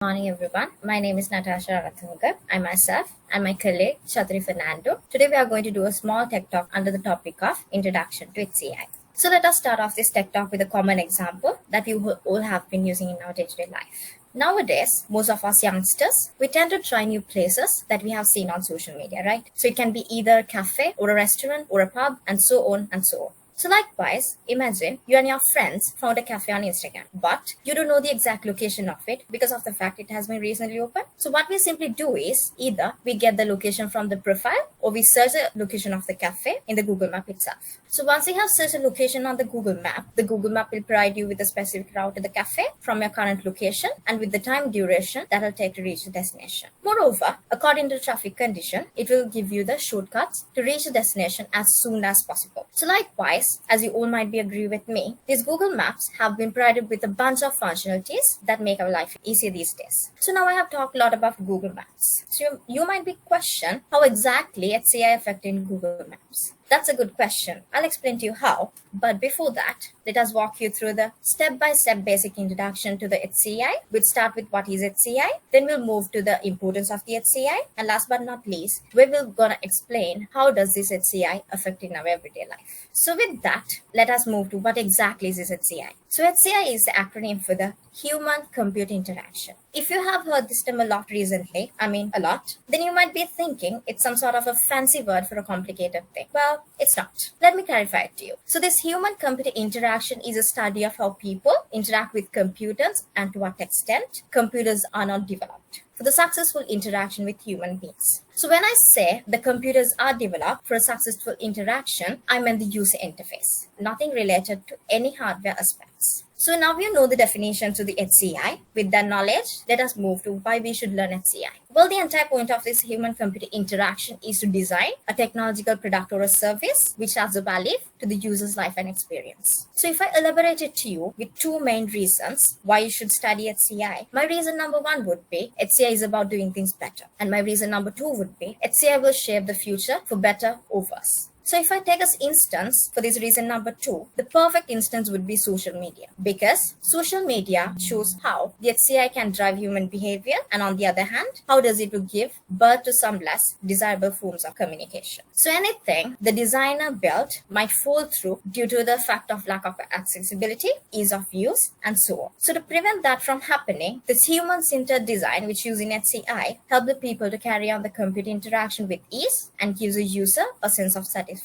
Morning everyone. My name is Nathasha Ranathunga. I myself and my colleague Chathuri Pemananda. Today we are going to do a small tech talk under the topic of Introduction to HCI. So let us start off this tech talk with a common example that we all have been using in our day-to-day life. Nowadays, most of us youngsters, we tend to try new places that we have seen on social media, right? So it can be either a cafe or a restaurant or a pub and so on and so on. So likewise, imagine you and your friends found a cafe on Instagram, but you don't know the exact location of it because of the fact it has been recently opened. So what we simply do is either we get the location from the profile or we search the location of the cafe in the Google Map itself. So once you have searched a location on the Google Map will provide you with a specific route to the cafe from your current location and with the time duration that will take to reach the destination. Moreover, according to the traffic condition, it will give you the shortcuts to reach the destination as soon as possible. So likewise, as you all might be agree with me, these Google Maps have been provided with a bunch of functionalities that make our life easier these days. So now I have talked a lot about Google Maps. So you might be questioned how exactly HCI affected Google Maps. That's a good question. I'll explain to you how. But before that, let us walk you through the step-by-step basic introduction to the HCI. We'll start with what is HCI, then we'll move to the importance of the HCI, and last but not least, we're gonna explain how does this HCI affect in our everyday life. So with that, let us move to what exactly is this HCI. So HCI is the acronym for the human-computer interaction. If you have heard this term a lot recently, then you might be thinking it's some sort of a fancy word for a complicated thing. Well, it's not. Let me clarify it to you. So this human-computer interaction is a study of how people interact with computers and to what extent computers are not developed for the successful interaction with human beings. So when I say the computers are developed for a successful interaction, I mean the user interface, nothing related to any hardware aspects. So now you know the definition to the HCI. With that knowledge, let us move to why we should learn HCI. Well, the entire point of this human-computer interaction is to design a technological product or a service which adds a value to the user's life and experience. So if I elaborate it to you with two main reasons why you should study HCI, my reason number one would be HCI is about doing things better. And my reason number two would be HCI will shape the future for better or worse. So if I take as instance for this reason number two, the perfect instance would be social media, because social media shows how the HCI can drive human behavior, and on the other hand, how does it give birth to some less desirable forms of communication. So anything the designer built might fall through due to the fact of lack of accessibility, ease of use, and so on. So to prevent that from happening, this human-centered design, which using HCI, help the people to carry on the computer interaction with ease and gives a user a sense of satisfaction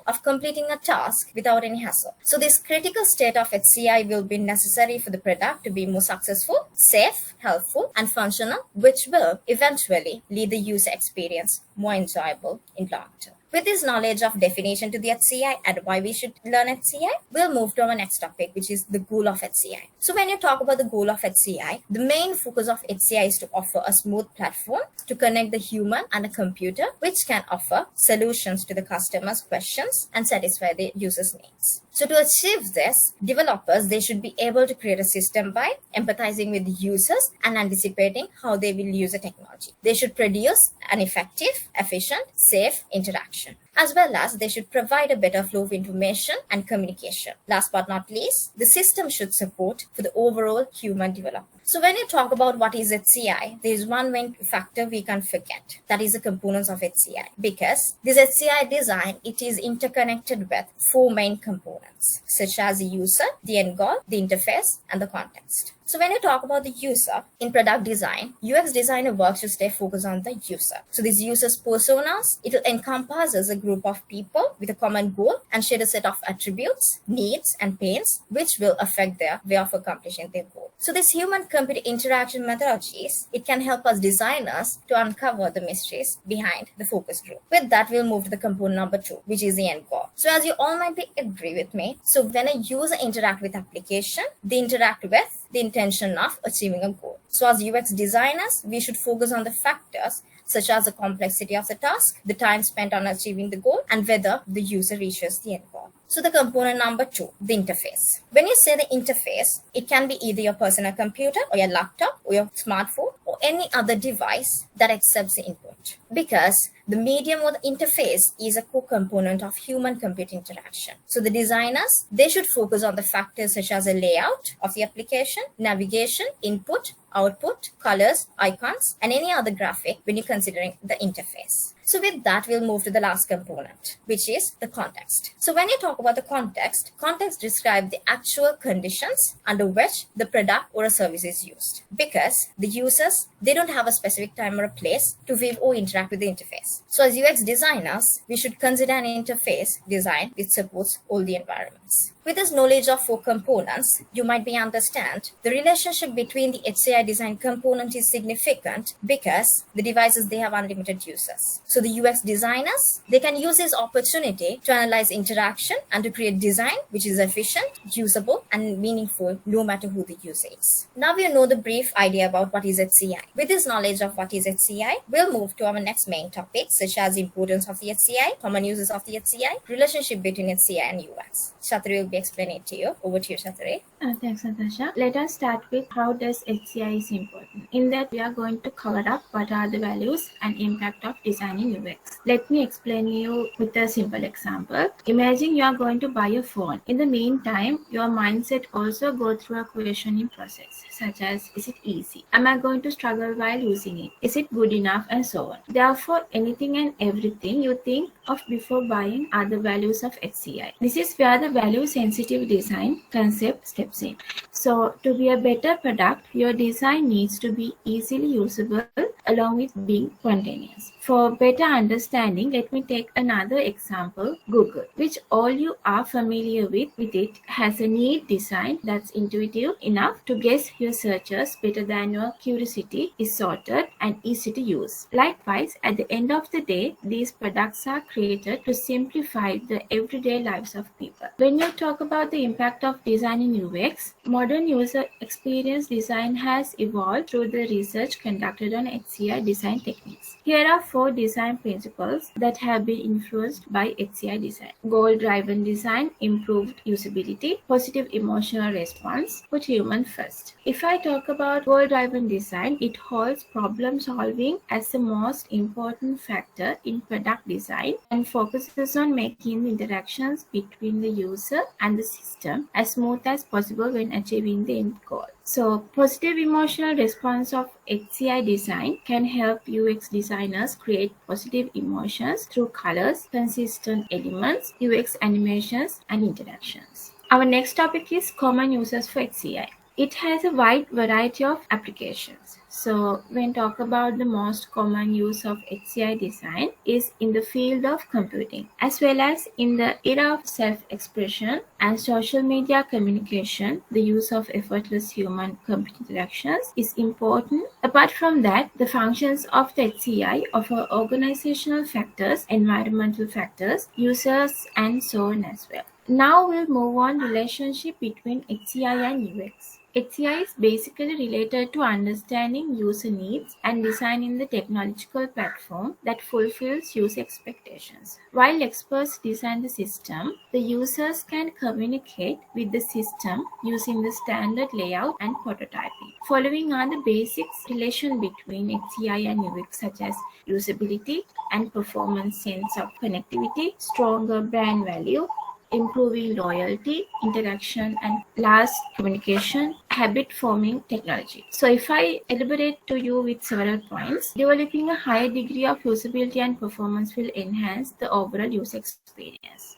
of completing a task without any hassle. So this critical state of HCI will be necessary for the product to be more successful, safe, helpful, and functional, which will eventually lead the user experience more enjoyable in long term. With this knowledge of definition to the HCI and why we should learn HCI, we'll move to our next topic, which is the goal of HCI. So when you talk about the goal of HCI, the main focus of HCI is to offer a smooth platform to connect the human and a computer, which can offer solutions to the customer's questions and satisfy the user's needs. So to achieve this, developers, they should be able to create a system by empathizing with the users and anticipating how they will use the technology. They should produce an effective, efficient, safe interaction, as well as they should provide a better flow of information and communication. Last but not least, the system should support for the overall human development. So when you talk about what is HCI, there is one main factor we can't forget. That is the components of HCI. Because this HCI design, it is interconnected with four main components, such as the user, the end goal, the interface, and the context. So when you talk about the user, in product design, UX designer works to stay focused on the user. So these users' personas, it will encompass as a group of people with a common goal and share a set of attributes, needs, and pains, which will affect their way of accomplishing their goal. So this human-computer interaction methodologies, it can help us designers to uncover the mysteries behind the focus group. With that, we'll move to the component number two, which is the end goal. So as you all might be agree with me, so when a user interact with application, they interact with the intention of achieving a goal. So as UX designers, we should focus on the factors such as the complexity of the task, the time spent on achieving the goal, and whether the user reaches the end goal. So the component number two, the interface. When you say the interface, it can be either your personal computer or your laptop or your smartphone or any other device that accepts the input. Because The medium or the interface is a core component of human-computer interaction. So the designers, they should focus on the factors such as the layout of the application, navigation, input, output, colors, icons, and any other graphic when you're considering the interface. So with that, we'll move to the last component, which is the context. So when you talk about the context describes the actual conditions under which the product or a service is used. Because the users, they don't have a specific time or a place to view or interact with the interface. So as UX designers, we should consider an interface design which supports all the environments. With this knowledge of 4 components, you might be understand the relationship between the HCI design component is significant because the devices, they have unlimited users. So the UX designers, they can use this opportunity to analyze interaction and to create design which is efficient, usable, and meaningful no matter who the user is. Now we know the brief idea about what is HCI. With this knowledge of what is HCI, we'll move to our next main topics such as importance of the HCI, common uses of the HCI, relationship between HCI and UX. Chathuri will be explaining it to you. Over to you, Chathuri. Thanks, Nathasha. Let us start with how does HCI is important. In that, we are going to cover up what are the values and impact of designing UX. Let me explain you with a simple example. Imagine you are going to buy a phone. In the meantime, your mindset also go through a questioning process, such as, is it easy? Am I going to struggle while using it? Is it good enough? And so on. Therefore, anything and everything you think of before buying are the values of HCI. This is where the value-sensitive design concept steps in. So, to be a better product, your design needs to be easily usable along with being spontaneous. For better understanding, let me take another example, Google, which all you are familiar with it has a neat design that's intuitive enough to guess your searches better than your curiosity is sorted and easy to use. Likewise, at the end of the day, these products are created to simplify the everyday lives of people. When you talk about the impact of design in UX, modern user experience design has evolved through the research conducted on HCI design techniques. Here are 4 design principles that have been influenced by HCI design. Goal-driven design, improved usability, positive emotional response, put human first. If I talk about goal-driven design, it holds problem solving as the most important factor in product design and focuses on making the interactions between the user and the system as smooth as possible when achieving the end goal. So, positive emotional response of HCI design can help UX designers create positive emotions through colors, consistent elements, UX animations, and interactions. Our next topic is common uses for HCI. It has a wide variety of applications. So when talk about the most common use of HCI design is in the field of computing, as well as in the era of self-expression and social media communication, the use of effortless human-computer interactions is important. Apart from that, the functions of the HCI offer organizational factors, environmental factors, users, and so on as well. Now we'll move on to relationship between HCI and UX. HCI is basically related to understanding user needs and designing the technological platform that fulfills user expectations. While experts design the system, the users can communicate with the system using the standard layout and prototyping. Following are the basics relation between HCI and UX, such as usability and performance, sense of connectivity, stronger brand value, improving loyalty, interaction, and last, communication, habit-forming technology. So if I elaborate to you with several points, developing a higher degree of usability and performance will enhance the overall user experience,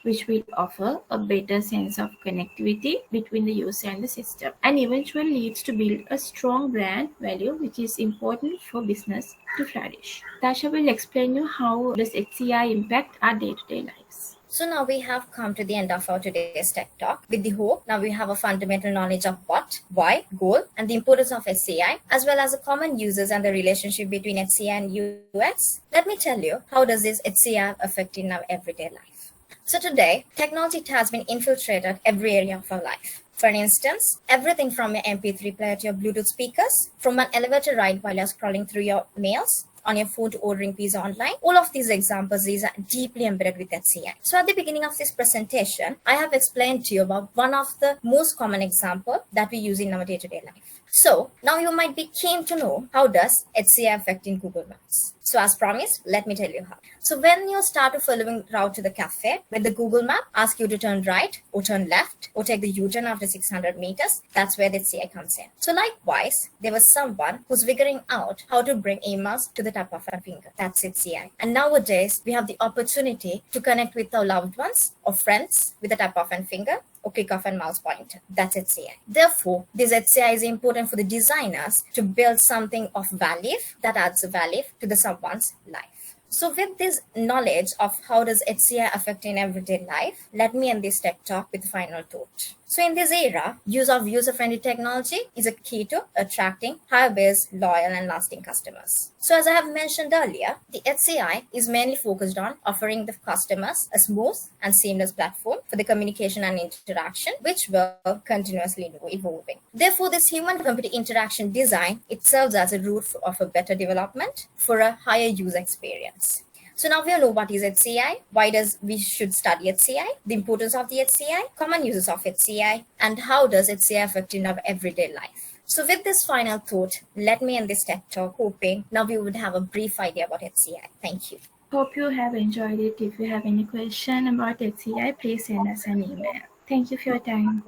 which will offer a better sense of connectivity between the user and the system, and eventually leads to build a strong brand value, which is important for business to flourish. Tasha will explain you how does HCI impact our day-to-day lives. So now we have come to the end of our today's tech talk. With the hope, now we have a fundamental knowledge of what, why, goal, and the importance of HCI, as well as the common uses and the relationship between HCI and UX. Let me tell you, how does this HCI affect in our everyday life? So today, technology has been infiltrated every area of our life. For instance, everything from your MP3 player to your Bluetooth speakers, from an elevator ride while you're scrolling through your mails, on your phone to ordering pizza online. All of these examples, these are deeply embedded with HCI. So at the beginning of this presentation, I have explained to you about one of the most common example that we use in our day-to-day life. So now you might be keen to know, how does HCI affect in Google Maps? So as promised, let me tell you how. So when you start a following route to the cafe, when the Google map asks you to turn right or turn left or take the U-turn after 600 meters, that's where the HCI comes in. So likewise, there was someone who's figuring out how to bring emails to the tap of a finger. That's HCI. And nowadays, we have the opportunity to connect with our loved ones or friends with the tap of a finger or click of a mouse pointer. That's HCI. Therefore, this HCI is important for the designers to build something of value that adds a value to the someone's life. So with this knowledge of how does HCI affect in everyday life, let me end this tech talk with a final thought. So in this era, use of user-friendly technology is a key to attracting higher-based, loyal, and lasting customers. So as I have mentioned earlier, the HCI is mainly focused on offering the customers a smooth and seamless platform for the communication and interaction, which will continuously evolving. Therefore, this human-computer interaction design, it serves as a route of a better development for a higher user experience. So now we all know what is HCI, why does we should study HCI, the importance of the HCI, common uses of HCI, and how does HCI affect in our everyday life. So with this final thought, let me end this tech talk, hoping now we would have a brief idea about HCI. Thank you. Hope you have enjoyed it. If you have any question about HCI, please send us an email. Thank you for your time.